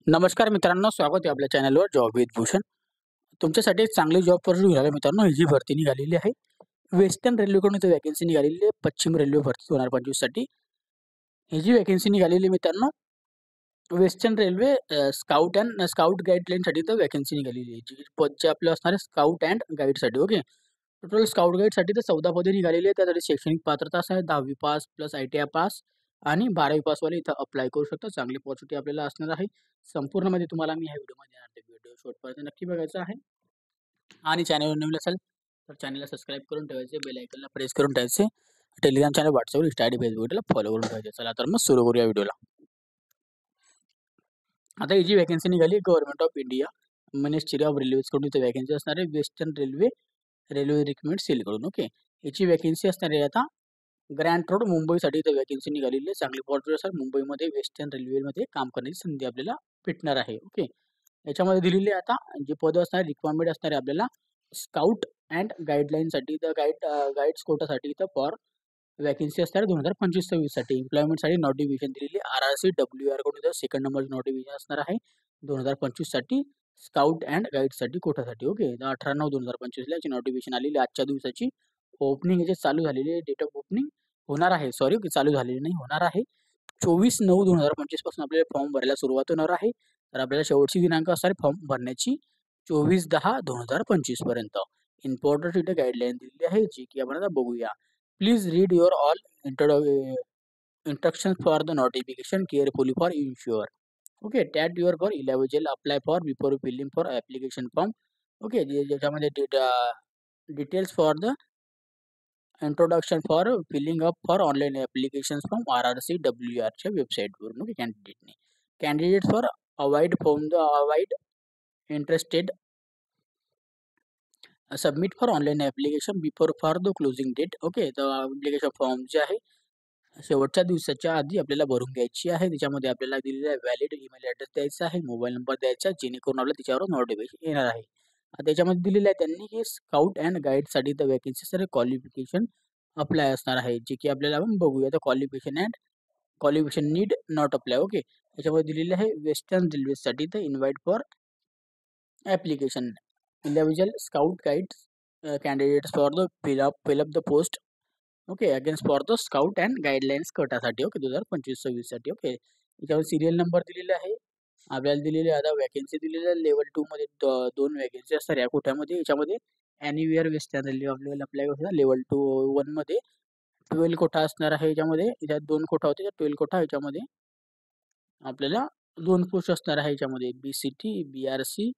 नमस्कार मित्रांनो, स्वागत आहे आपल्या चॅनलवर जॉब विथ भूषण. तुमच्यासाठी एक चांगली जॉब ऑपॉर्च्युनिटी निघाली मित्रांनो. ही जी भरती निघालेली आहे, वेस्टर्न रेल्वेकडून इथं वॅकन्सी निघालेली आहे. पश्चिम रेल्वे भरती 2025 साठी ही जी वॅकन्सी निघालेली मित्रांनो, वेस्टर्न रेल्वे स्काउट गाईडलाईनसाठी इथं वॅकन्सी निघालेली आहे. जी पद जे आपलं असणार आहे स्काउट अँड गाईडसाठी. ओके. टोटल स्काउट गाईडसाठी तर 14 पदे निघालेली आहे. त्यासाठी शैक्षणिक पात्रता असणार आहे 10वी पास प्लस ITI पास आणि 12वी पासवाले इथं अप्लाय करू शकतात. चांगली अपॉर्च्युनिटी आपल्याला असणार आहे. संपूर्ण मध्ये तुम्हाला मी ह्या व्हिडिओमध्ये देणार आहे. व्हिडिओ शेवटपर्यंत नक्की बघायचा आहे. आणि चॅनलवर नवीन असेल तर चॅनलला सबस्क्राईब करून ठेवायचे, बेल आयकॉनला प्रेस करून ठेवायचे. Telegram channel, WhatsApp, insta ID, फेसबुकला फॉलो करून ठेवायचे. चला तर मग सुरू करूया व्हिडिओला. आता ही जी वॅकन्सी निघाली government of India ministry of रेल्वेजकडून इथे वॅकन्सी असणार आहे वेस्टर्न रेल्वे रिक्रुटमेंट सेलकडून. ओके. याची वॅकन्सी असणार आहे आता ग्रँड रोड मुंबईसाठी इथं वॅकन्सी निघालेली आहे. चांगली अपॉर्च्युनिटी असेल. मुंबईमध्ये वेस्टर्न रेल्वेमध्ये काम करण्याची संधी आपल्याला भेटणार आहे. ओके. याच्यामध्ये दिलेली आहे आता जी पदं असणार रिक्वायरमेंट असणार आहे आपल्याला स्काउट अँड गाईडलाईनसाठी इथं गाईड्स कोटासाठी इथं फॉर वॅकन्सी असणार 2025-26 साठी. एम्प्लॉयमेंटसाठी नोटिफिकेशन दिलेली RRC WR कडून इथं सेकंड नंबरची नोटिफिकेशन असणार आहे 2025 साठी स्काउट अँड गाईडसाठी कोटासाठी. ओके. 18/9/2025 ला याची नोटिफिकेशन आलेली आजच्या दिवसाची. ओपनिंग याची चालू झालेली आहे. डेट ऑफ ओपनिंग होणार आहे, सॉरी चालू झालेली नाही, होणार आहे 24/9/2025 पासून आपल्याला फॉर्म भरायला सुरुवात होणार आहे. तर आपल्याला शेवटची दिनांक असणार आहे फॉर्म भरण्याची 24/10/2025 पर्यंत. इम्पॉर्टंट इथे गाईडलाईन दिलेली आहे जी की आपण आता बघूया. Please read your all instructions for the notification carefully for ensure. Okay, that your for individual apply for before filling for application form. Okay, ज्याच्यामध्ये details for the introduction for filling up for online applications from RRC WR च्या वेबसाईटवरून. Okay. Candidate for avoid from the avoid interested submit for online application before for the closing date. Okay. तर application form जे आहे शेवटच्या दिवसाच्या आधी आपल्याला भरून घ्यायची आहे. त्याच्यामध्ये आपल्याला दिलेला व्हॅलिड ईमेल ॲड्रेस द्यायचा आहे, मोबाईल नंबर द्यायचा, जेणेकरून आपल्याला त्याच्यावर नोटिफिकेशन येणार आहे. त्याच्यामध्ये दिलेलं आहे त्यांनी की स्काउट अँड गाईडसाठी द वॅकन्सी क्वालिफिकेशन अप्लाय असणार आहे, जे की आपल्याला आपण बघूया. तर qualification need not apply. Okay. त्याच्यामध्ये दिलेलं आहे वेस्टर्न रेल्वेसाठी the invite for application individual scout guides candidates for the fill up the post. Okay. Against for the scout and guidelines गटासाठी. ओके. 2025-26 साठी. ओके. याच्यावर सिरियल नंबर दिलेला आहे आपल्याला. दिलेले आता वॅकन्सी दिलेल्या लेवल 2 मध्ये दोन वॅकन्सी असतात या कोट्यामध्ये. याच्यामध्ये एनिवेअर वेस्टर्न रेल्वे आपल्याला अप्लाय होता. लेवल 1 मध्ये 12 कोटा असणार आहे. याच्यामध्ये याच्यात 2 कोटा होते. 12 कोटा याच्यामध्ये आपल्याला 2 पोस्ट असणार आहे. याच्यामध्ये BCT, BRC,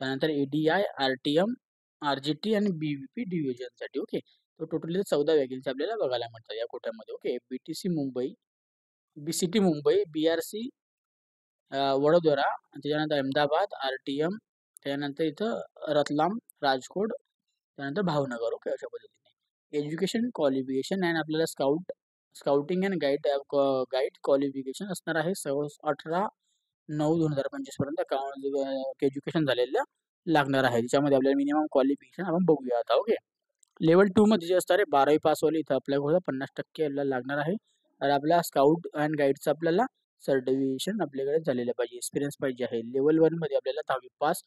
त्यानंतर ADI, RTM, RGT आणि BVP डिव्हिजनसाठी. ओके. तो टोटली 14 वॅकन्सी आपल्याला बघायला मिळतात या कोट्यामध्ये. Okay. BTC Mumbai, BCT Mumbai, BRC Vadodara, त्याच्यानंतर अहमदाबाद, RTM, त्यानंतर इथं रतलाम, राजकोट, त्यानंतर भावनगर. ओके. अशा पद्धतीने एज्युकेशन क्वालिफिकेशन अँड आपल्याला स्काउटिंग अँड गाईड क्वालिफिकेशन असणार आहे 18/9/2025 पर्यंत एज्युकेशन झालेलं लागणार आहे. त्याच्यामध्ये आपल्याला मिनिमम क्वालिफिकेशन आपण बघूया आता. ओके. लेवल 2 मध्ये जे असणार आहे 12वी पासवाले इथं अप्लाय होता 50% आपल्याला लागणार आहे. तर आपल्या स्काउट अँड गाईडचं आपल्याला सर्टिफिकेशन आपल्याकडे झालेलं पाहिजे, एक्सपिरियन्स पाहिजे आहे. लेवल 1 मध्ये आपल्याला 10वी पास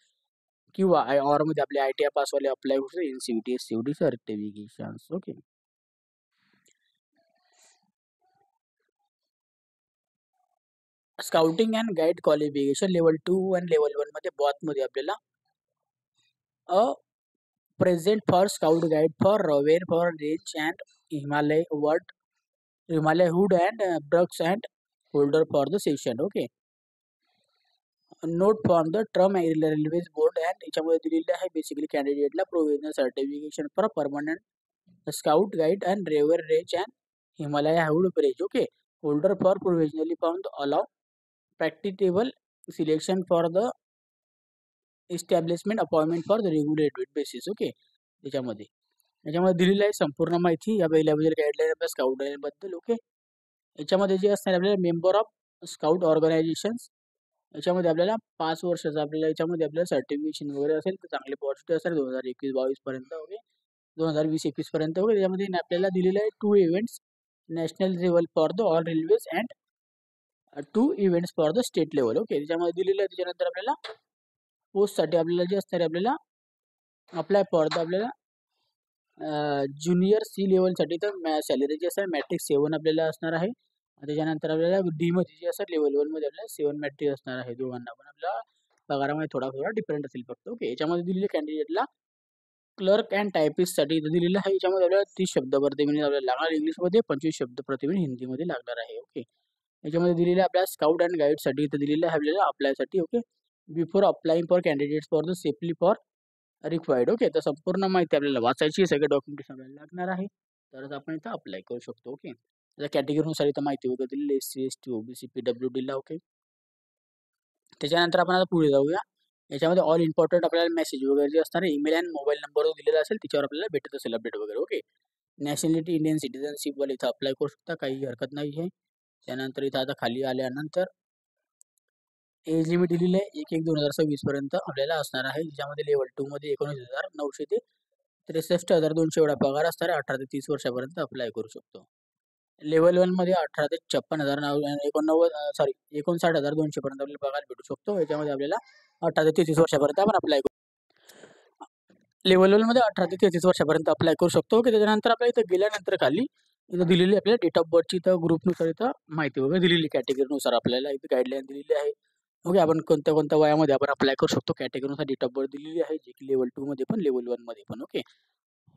किंवा ऑर मध्ये आपले ITI पासवाले अप्लाय होऊ शकतात. NCVT, SCVT certifications. Okay. Scouting and guide qualification level 2 आणि लेवल 1 मध्ये बॉथ मध्ये आपल्याला a present for scout guide for rover for range and Himalaya hood and bricks and holder for the session. Okay. Note from the term railways board and याच्यामध्ये दिलेले आहे basically कॅन्डिडेटला provisional certification for permanent scout guide and rover range and Himalaya hood bridge. Okay. Holder for provisionally form allow प्रॅक्टिटेबल selection for the establishment appointment for the regulated basis. Okay. याच्यामध्ये दिलेली आहे संपूर्ण माहिती या पहिल्याबद्दल गाईडलाईन आपल्या स्काउट गाईड बद्दल. Okay. याच्यामध्ये जे असणार आपल्याला मेंबर ऑफ स्काउट ऑर्गनायझेशन्स याच्यामध्ये आपल्याला 5 वर्षाचा आपल्याला याच्यामध्ये आपल्याला सर्टिफिकेशन वगैरे असेल तर चांगले पॉझिटिव्ह असेल 2021-22 पर्यंत. ओके. 2020-21 पर्यंत. ओके. त्याच्यामध्ये आपल्याला दिलेलं आहे 2 events national level for the all railways and 2 events for the state level. Okay, त्याच्यामध्ये दिलेलं आहे. त्याच्यानंतर आपल्याला पोस्टसाठी आपल्याला जे असणार आहे, आपल्याला अप्लाय फॉर द आपल्याला ज्युनियर सी लेवलसाठी तर सॅलरी जी असणार मॅट्रिक्स 7 आपल्याला असणार आहे. त्याच्यानंतर आपल्याला डी मध्ये जे असणार लेवल 1 मध्ये आपल्याला 7 मॅट्रिक्स असणार आहे. दोघांना पण आपल्या पगारामध्ये थोडा थोडा डिफरंट असेल फक्त. ओके, याच्यामध्ये दिलेले कॅन्डिडेटला क्लर्क अँड टायपिस्टसाठी इथं दिलेलं आहे. याच्यामध्ये आपल्याला 30 शब्द प्रति मिनिट आपल्याला लागणार इंग्लिशमध्ये, 25 शब्द प्रति मिनिट हिंदीमध्ये लागणार आहे. ओके, याच्यामध्ये दिलेलं आपल्या स्काउट अँड गाईडसाठी इथं दिलेलं आहे आपल्याला अप्लायसाठी. Okay, before applying for candidates for the safely for required. Okay, तर संपूर्ण माहिती आपल्याला वाचायची, सगळे डॉक्युमेंटेशन आपल्याला लागणार आहे, तरच आपण इथं अप्लाय करू शकतो. ओके, त्या कॅटेगरीनुसार इथं माहिती वगैरे दिलेली SC ST OBC PWDला. ओके, त्याच्यानंतर आपण आता पुढे जाऊया. याच्यामध्ये ऑल इम्पॉर्टंट आपल्याला मेसेज वगैरे जे असणार आहे ईमेल अँड मोबाईल नंबर दिलेला असेल त्याच्यावर आपल्याला भेटत असेल अपडेट वगैरे. ओके, नॅशनॅलिटी इंडियन सिटीजनशिपवाले इथं अप्लाय करू शकता, काही हरकत नाही आहे. त्यानंतर इथं आता खाली आल्यानंतर एज लिमिट दिलेली आहे 1/1/2026 पर्यंत आपल्याला असणार आहे. ज्यामध्ये लेवल 2 मध्ये 19,900 ते 63,200 एवढा पगार असणार आहे. 18 ते 30 वर्षापर्यंत अप्लाय करू शकतो. लेवल 1 मध्ये 18 ते 59,200 पर्यंत आपल्याला पगार भेटू शकतो. याच्यामध्ये आपल्याला 18 ते 33 वर्षापर्यंत आपण अप्लाय करू. लेवल 1 मध्ये 18 ते 33 वर्षापर्यंत अप्लाय करू शकतो. की त्याच्यानंतर आपल्या इथं गेल्यानंतर खाली इथं दिलेली आपल्याला डेट ऑफ बर्थची इथं ग्रुपनुसार इथं माहिती वगैरे दिलेली, कॅटेगरीनुसार आपल्याला इथं गाईडलाईन दिलेली आहे. ओके, आपण कोणत्या कोणत्या वयामध्ये आपण अप्लाय करू शकतो, कॅटेगरीनुसार डेट ऑफ बर्थ दिलेली आहे, जे की लेवल 2 मध्ये पण लेवल 1 मध्ये पण. ओके,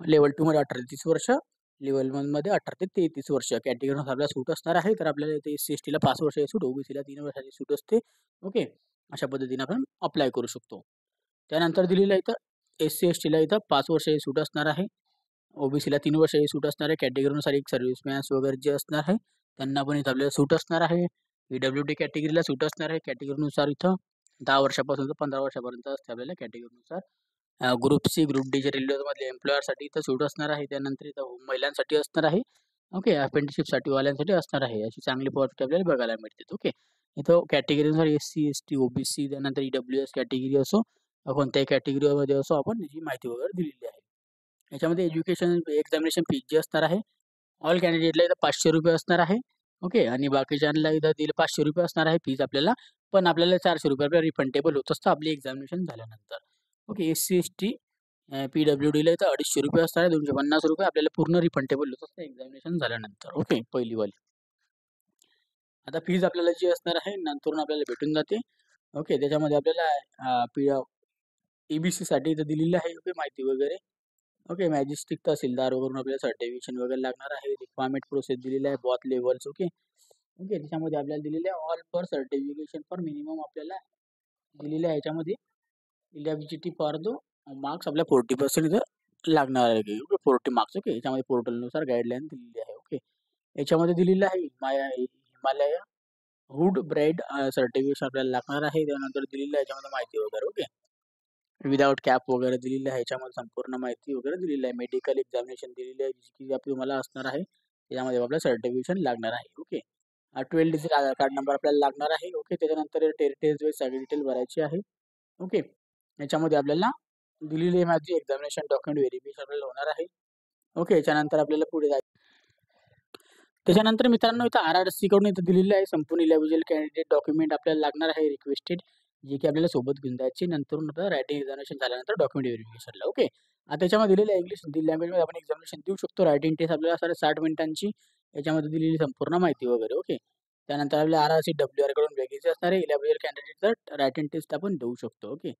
लेवल 2 मध्ये 18 ते 30 वर्ष, लेवल 1 मध्ये 18 ते 33 वर्ष. कॅटेगरीनुसार आपल्याला सूट असणार आहे. तर आपल्याला इथे SC ST ला 5 वर्षाची सूट, OBC ला 3 वर्षाची सूट असते. ओके, अशा पद्धतीने आपण अप्लाय करू शकतो. त्यानंतर दिलेलं इथं SC ST ला इथं 5 वर्षाची सूट असणार आहे. OBC ला 3 वर्षाची सूट असणार आहे. कॅटेगरीनुसार एक सर्व्हिसमॅन्स वगैरे जे असणार आहे त्यांना पण इथं आपल्याला सूट असणार आहे. PWD कॅटेगरीला सूट असणार आहे. कॅटेगरीनुसार इथं 10 वर्षापासून तर 15 वर्षापर्यंत असते आपल्याला कॅटेगरीनुसार. ग्रुप सी, ग्रुप डी चे रेल्वेमधले एम्प्लॉयरसाठी इथं सूट असणार आहे. त्यानंतर इथं महिलांसाठी असणार आहे. ओके, अप्रेंटिसशिपसाठी वाल्यांसाठी असणार आहे. अशी चांगली पॉलिसी आपल्याला बघायला मिळते. ओके, इथं कॅटेगरीनुसार SC ST OBC त्यानंतर EWS कॅटेगरी असो, कोणत्याही कॅटेगरीमध्ये असो, आपण ही माहिती वगैरे दिलेली आहे. याच्यामध्ये एज्युकेशन एक्झामिनेशन फीज जी असणार आहे ऑल कॅन्डिडेटला इथं ₹500 असणार आहे. ओके, आणि बाकीच्यांना इथं दिले ₹500 असणार आहे फीज आपल्याला, पण आपल्याला ₹400 आपल्याला रिफंडेबल होत असतं आपली एक्झामिनेशन झाल्यानंतर. ओके, SC ST PWDला इथं ₹250 असणार आहे. ₹250 आपल्याला पूर्ण रिफंडेबल होत असतं एक्झामिनेशन झाल्यानंतर. ओके, पहिलीवाली. आता फीज आपल्याला जी असणार आहे नंतरून आपल्याला भेटून जाते. ओके, त्याच्यामध्ये आपल्याला EBCसाठी इथं दिलेली आहे. ओके, माहिती वगैरे. ओके, मॅजेस्टिक तहसीलदार वरून आपल्याला सर्टिफिकेशन वगैरे लागणार आहे. रिक्वायरमेंट प्रोसेस दिलेली आहे, बॉथ लेवल्स. ओके, ओके, त्याच्यामध्ये आपल्याला दिलेले आहे all for certification for minimum आपल्याला दिलेलं आहे. याच्यामध्ये इलिजिबिलिटी फॉर द मार्क्स आपल्या 40% इथं लागणार आहे. Okay, 40 marks. ओके, याच्यामध्ये पोर्टलनुसार गाईडलाईन दिलेली आहे. ओके, याच्यामध्ये दिलेलं आहे हिमालय हुड ब्राईड सर्टिफिकेशन आपल्याला लागणार आहे. त्यानंतर दिलेलं आहे याच्यामध्ये माहिती वगैरे. ओके, विदाउट कॅप वगैरे दिलेली आहे. याच्यामध्ये संपूर्ण माहिती वगैरे दिलेली आहे. मेडिकल एक्झामिनेशन दिलेली आहे, जी की तुम्हाला असणार आहे. त्याच्यामध्ये आपलं सर्टिफिकेशन लागणार आहे. ओके, 12 डिजिट आधार कार्ड नंबर आपल्याला लागणार आहे. ओके, त्याच्यानंतर टेरिटरीज वाईज सगळी डिटेल भरायची आहे. ओके, याच्यामध्ये आपल्याला दिलेली माझी एक्झामिनेशन डॉक्युमेंट व्हेरिफिकेशन आपल्याला होणार आहे. ओके, याच्यानंतर आपल्याला पुढे जायचं. त्याच्यानंतर मित्रांनो इथं RRC कडून इथं दिलेलं आहे संपूर्ण इलिजिबल कॅन्डिडेट डॉक्युमेंट आपल्याला लागणार आहे रिक्वेस्टेड, जे की आपल्याला सोबत घेऊन जायची. नंतर आपलं रायटिंग एक्झामिनेशन झाल्यानंतर डॉक्युमेंट व्हेरिफिकेशनला. ओके, आता त्याच्यामध्ये दिलेलं आहे इंग्लिश हिंदी लँग्वेजमध्ये आपण एक्झामिनेशन देऊ शकतो. रायटिंग टेस्ट आपल्याला 60 मिनिटांची, याच्यामध्ये दिलेली संपूर्ण माहिती वगैरे. ओके, त्यानंतर आपल्याला RRC WR कडून वेगळीच असणार आहे. इलिजिबल कॅन्डिडेटचं रायटिंग टेस्ट आपण देऊ शकतो. ओके,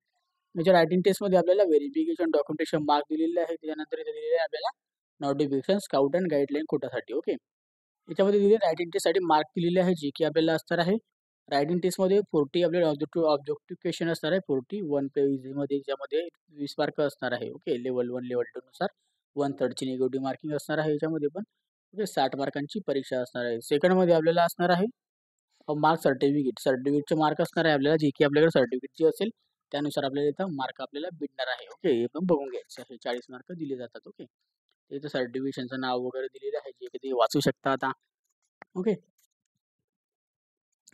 म्हणजे रायटिंग टेस्टमध्ये आपल्याला व्हेरिफिकेशन डॉक्युमेंटेशन मार्क दिलेले आहे. त्याच्यानंतर इथे दिलेले आहे आपल्याला नोटिफिकेशन स्काउट अँड गाईडलाईन कोटासाठी. ओके, याच्यामध्ये दिले रायटिंग टेस्टसाठी मार्क दिलेले आहे, जे की आपल्याला असणार आहे. रायटिंग टेस्टमध्ये 40 आपल्याला ऑब्जेक्टिव्ह क्वेश्चन असणार आहे. 41 पेजमध्ये, ज्यामध्ये 20 मार्क असणार आहे. ओके, लेवल 1 लेवल 2 नुसार 1/3ची निगेटिव्ह मार्किंग असणार आहे याच्यामध्ये पण. ओके, 60 मार्कांची परीक्षा असणार आहे. सेकंडमध्ये आपल्याला असणार आहे मार्क सर्टिफिकेटचे मार्क असणार आहे आपल्याला, जे की आपल्याकडे सर्टिफिकेट जी असेल त्यानुसार आपल्याला इथं मार्क आपल्याला भेटणार आहे. ओके, हे पण बघून घ्यायचं आहे. 40 मार्क दिले जातात. ओके, इथं सर्टिफिकेशनचं नाव वगैरे दिलेलं आहे, जे कधी वाचू शकता आता. ओके,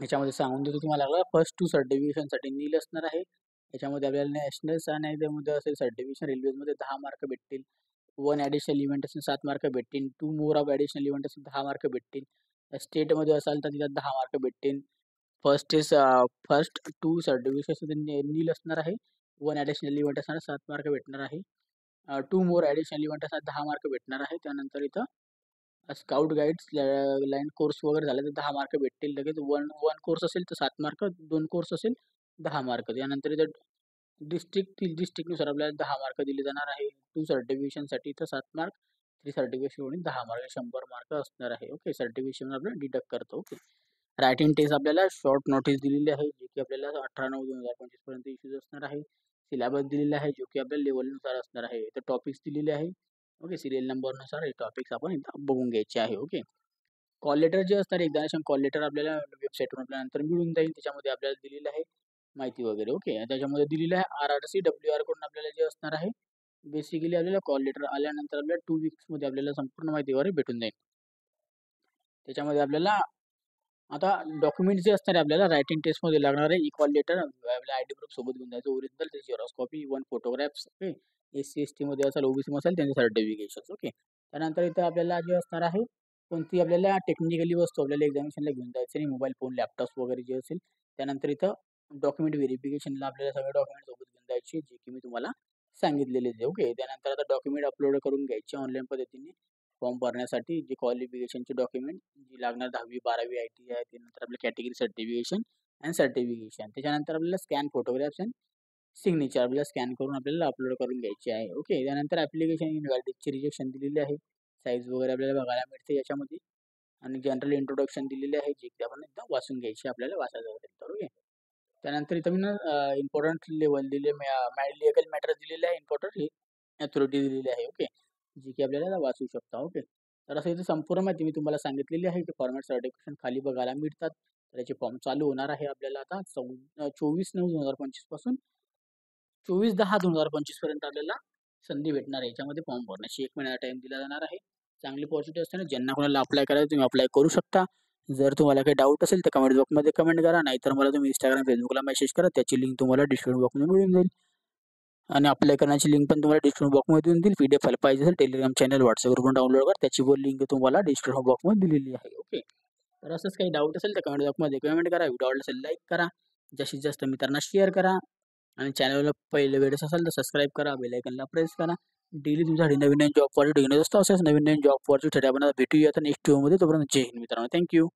याच्यामध्ये सांगून देतो तुम्हाला फर्स्ट 2 सर्टिफिकेशनसाठी नील असणार आहे. याच्यामध्ये आपल्याला नॅशनल आणि त्यामध्ये असेल सर्टिफिकेशन रेल्वेमध्ये 10 मार्क भेटतील. 1 ॲडिशनल इव्हेंट असेल 7 मार्क भेटतील. 2 मोर ऑफ ॲडिशनल इव्हेंट असेल 10 मार्क भेटतील. स्टेटमध्ये असाल तर तिथं 10 मार्क भेटतील. फर्स्ट 2 सर्टिफिकेशन नील असणार आहे. 1 ॲडिशनल इव्हेंट असणार 7 मार्क भेटणार आहे. 2 मोर ॲडिशनल इव्हेंट असणार 10 मार्क भेटणार आहे. त्यानंतर इथं स्काउट गाईड्स लाईन कोर्स वगैरे झाला तर 10 मार्क भेटतील लगेच. 1 कोर्स असेल तर 7 मार्क, 2 कोर्स असेल 10 मार्क. त्यानंतर इथं डिस्ट्रिक्टनुसार आपल्याला 10 मार्क दिले जाणार आहे. 2 सर्टिफिकेशनसाठी इथं 7 मार्क, 3 सर्टिफिकेशन म्हणून 10 मार्क, 100 मार्क असणार आहे. ओके, सर्टिफिकेशन आपल्याला डिडक्ट करतो. ओके. रायटिंग टेस्ट आपल्याला शॉर्ट नोटीस दिलेली आहे, जे की आपल्याला 18/9/2025 पर्यंत इश्यूज असणार आहे. सिलेबस दिलेला आहे, जो की आपल्या लेवलनुसार असणार आहे. इथं टॉपिक्स दिलेले आहे. ओके, सिरियल नंबरनुसार हे टॉपिक्स आपण इथं बघून घ्यायचे आहे. ओके. कॉल लेटर जे असणार एक्झामिनेशन कॉल लेटर आपल्याला वेबसाईटवरून आपल्याला नंतर मिळून जाईल. त्याच्यामध्ये आपल्याला दिलेलं आहे माहिती वगैरे. ओके. त्याच्यामध्ये दिलेलं आहे RRC WR कडून आपल्याला जे असणार आहे बेसिकली आपल्याला कॉल लेटर आल्यानंतर आपल्याला 2 वीक्समध्ये आपल्याला संपूर्ण माहिती वगैरे भेटून जाईल. त्याच्यामध्ये आपल्याला आता डॉक्युमेंट्स जे असणार आहे आपल्याला रायटिंग टेस्टमध्ये लागणार आहे कॉल लेटर, आपल्या ID प्रूफ सोबत घेऊन जायचं, ओरिजिनल, त्याची Xerox copy, 1 photographs. Okay. SC/ST मध्ये असेल, OBC असेल त्यांचे सर्टिफिकेशन. ओके. त्यानंतर इथं आपल्याला जे असणार आहे कोणती आपल्याला टेक्निकली वस्तू आपल्याला एक्झामिनेशनला घेऊन जायचं नाही, मोबाईल फोन, लॅपटॉप्स वगैरे जे असेल. त्यानंतर इथं डॉक्युमेंट व्हेरिफिकेशनला आपल्याला सगळे डॉक्युमेंट सोबत घेऊन जायचे, जे की मी तुम्हाला सांगितलेले आहे. ओके. त्यानंतर आता डॉक्युमेंट अपलोड करून घ्यायचे ऑनलाईन पद्धतीने फॉर्म भरण्यासाठी. जे क्वालिफिकेशनचे डॉक्युमेंट जी लागणार 10वी 12वी ITI आहे, त्यानंतर आपलं कॅटेगरी सर्टिफिकेशन अँड सर्टिफिकेशन. त्याच्यानंतर आपल्याला स्कॅन फोटोग्राफ्स अँड सिग्नेचर आपल्याला स्कॅन करून आपल्याला अपलोड करून घ्यायचे आहे. ओके. त्यानंतर ॲप्लिकेशन इनव्हॅलिडची रिजेक्शन दिलेली आहे. साईज वगैरे आपल्याला बघायला मिळते याच्यामध्ये. आणि जनरल इंट्रोडक्शन दिलेले आहे, जे की आपण एकदा वाचून घ्यायचे, आपल्याला वाचायचं असेल तर. ओके. त्यानंतर इथं मी ना इम्पॉर्टंट लेवल दिले, लीगल मॅटर दिलेले आहे, इम्पॉर्टंट अथॉरिटी दिलेली आहे. ओके. जी की आपल्याला वाचू शकता. ओके. तर असं इथे संपूर्ण माहिती मी तुम्हाला सांगितलेली आहे की फॉर्मॅट सर्टिफिकेशन खाली बघायला मिळतात. त्याचे फॉर्म चालू होणार आहे आपल्याला आता 24/9/2025 पासून 24/10/2025 पर्यंत आपल्याला संधी भेटणार आहे. याच्यामध्ये फॉर्म भरण्याची 1 महिन्याचा टाइम दिला जाणार आहे. चांगली पॉझिटिव्ह असताना ज्यांना कोणाला अप्लाय करायचं तुम्ही अप्लाय करू शकता. जर तुम्हाला काही डाऊट असेल तर कमेंट बॉक्समध्ये कमेंट करा, नाहीतर मला तुम्ही Instagram, Facebookला मेसेज करा. त्याची लिंक तुम्हाला डिस्क्रिप्शन बॉक्समध्ये मिळून जाईल. आणि अप्लाय करण्याची लिंक पण तुम्हाला डिस्क्रिप्शन बॉक्समध्ये देऊन देईल. PDF फाईल पाहिजे असेल टेलिग्राम चॅनल, WhatsAppवरून डाउनलोड करा. त्याची पण लिंक तुम्हाला डिस्क्रिप्शन बॉक्समध्ये दिलेली आहे. ओके. तर असंच काही डाऊट असेल तर कमेंट बॉक्समध्ये कमेंट करा. व्हिडिओ आवडला असेल लाईक करा, जास्तीत जास्त मित्रांना शेअर करा आणि चॅनलला पहिले वेळेस असेल तर सबस्क्राईब करा, बेल आयकनला प्रेस करा. डेली तुमच्यासाठी नवीन नवीन जॉब ऑपॉर्च्युनिटी घेऊन असतो. असेच नवीन नवीन जॉब ऑपॉर्च्युनिटी आपण भेटूया आता नेक्स्ट व्हिडिओमध्ये. तोपर्यंत जय हिंद मित्रांनो. थँक्यू.